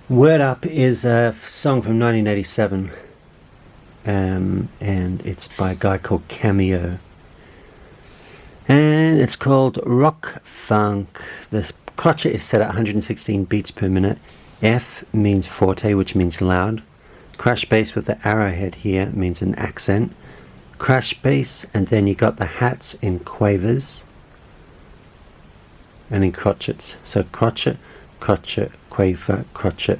Word Up is a song from 1987, and it's by a guy called Cameo. And it's called Rock Funk. The crotchet is set at 116 beats per minute. F means forte, which means loud. Crash bass with the arrowhead here means an accent. Crash bass, and then you got the hats in quavers and in crotchets. So crotchet, crotchet, quaver, crotchet.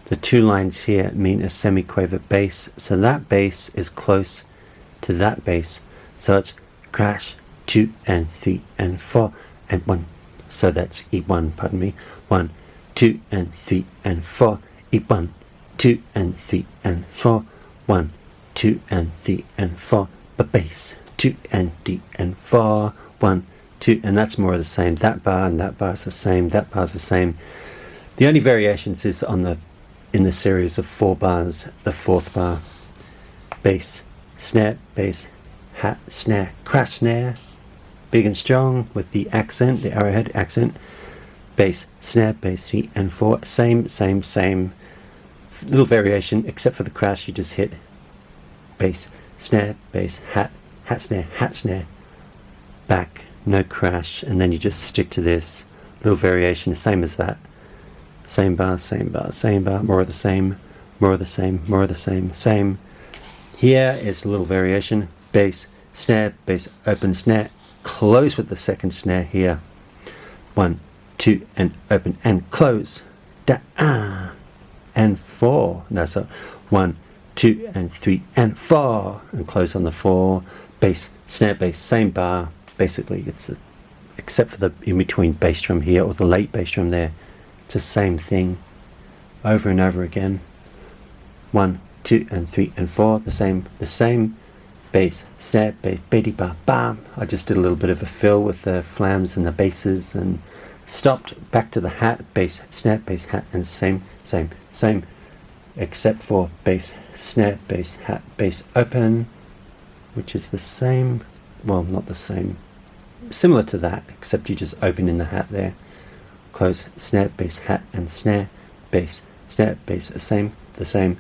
The two lines here mean a semi-quaver bass, so that bass is close to that bass. So it's crash, 2 and 3 and 4 and 1. So that's E1, pardon me. 1, 2 and 3 and 4. E1, 2 and 3 and 4. 1, 2 and 3 and 4. But bass, 2 and 3 and 4. 1, 2, and that's more of the same. That bar and that bar is the same. That bar is the same. The only variations is in the series of 4 bars, the 4th bar. Bass, snare, bass, hat, snare, crash snare, big and strong with the accent, the arrowhead accent. Bass, snare, bass, 3 and 4. Same. Little variation, except for the crash, you just hit bass, snare, bass, hat, hat, snare, back, no crash, and then you just stick to this. Little variation, same as that. Same bar, more of the same, more of the same, more of the same, same. Here is a little variation. Bass, snare, bass, open snare, close with the second snare here. 1, 2, and open and close. Da, and 4. No, so 1, 2, and 3, and 4, and close on the 4. Bass, snare, bass, same bar. Basically, it's except for the in-between bass drum here, or the late bass drum there. It's the same thing over and over again. 1, 2, and 3, and 4. The same. Bass, snare, bass, bitty bar, bam. I just did a little bit of a fill with the flams and the basses and stopped. Back to the hat, bass, snare, bass, hat, and same. Except for bass, snare, bass, hat, bass, open, which is the same. Well, not the same. Similar to that, except you just open in the hat there. Close, snare, bass, hat, and snare, bass, snare, bass, the same.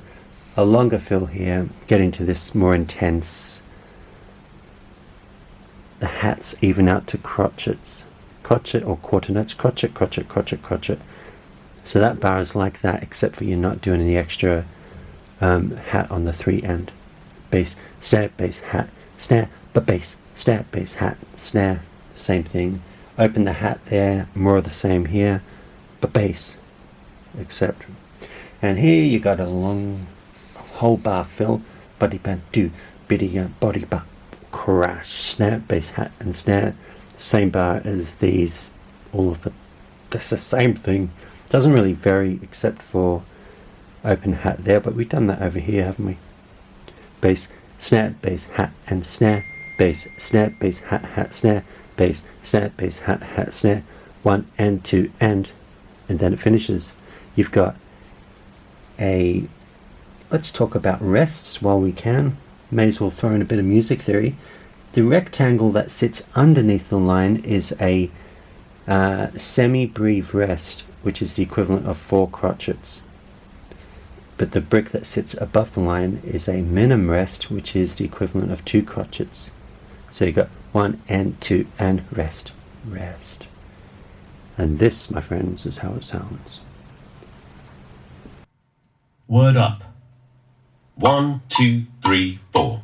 A longer fill here, getting to this more intense. The hats even out to crotchets. Crotchet or quarter notes, crotchet, crotchet, crotchet, crotchet. So that bar is like that, except for you're not doing any extra hat on the 3 end. Bass, snare, bass, hat, snare, but bass, snare, bass, hat, snare, same thing. Open the hat there, more of the same here, but bass, except. And here you got a long whole bar fill, body band do, biddy body bar, crash, snare, bass, hat, and snare. Same bar as these, all of the, that's the same thing. Doesn't really vary except for open hat there, but we've done that over here, haven't we? Bass, snare, bass, hat, and snare. Bass, snare, bass, hat, snare. Bass, snare, bass, hat, snare. 1 and 2 and then it finishes. You've got a, let's talk about rests while we can. May as well throw in a bit of music theory. The rectangle that sits underneath the line is a semi-breve rest, which is the equivalent of 4 crotchets. But the brick that sits above the line is a minim rest, which is the equivalent of 2 crotchets. So you got 1 and 2 and rest. And this, my friends, is how it sounds. Word up. 1, 2, 3, 4.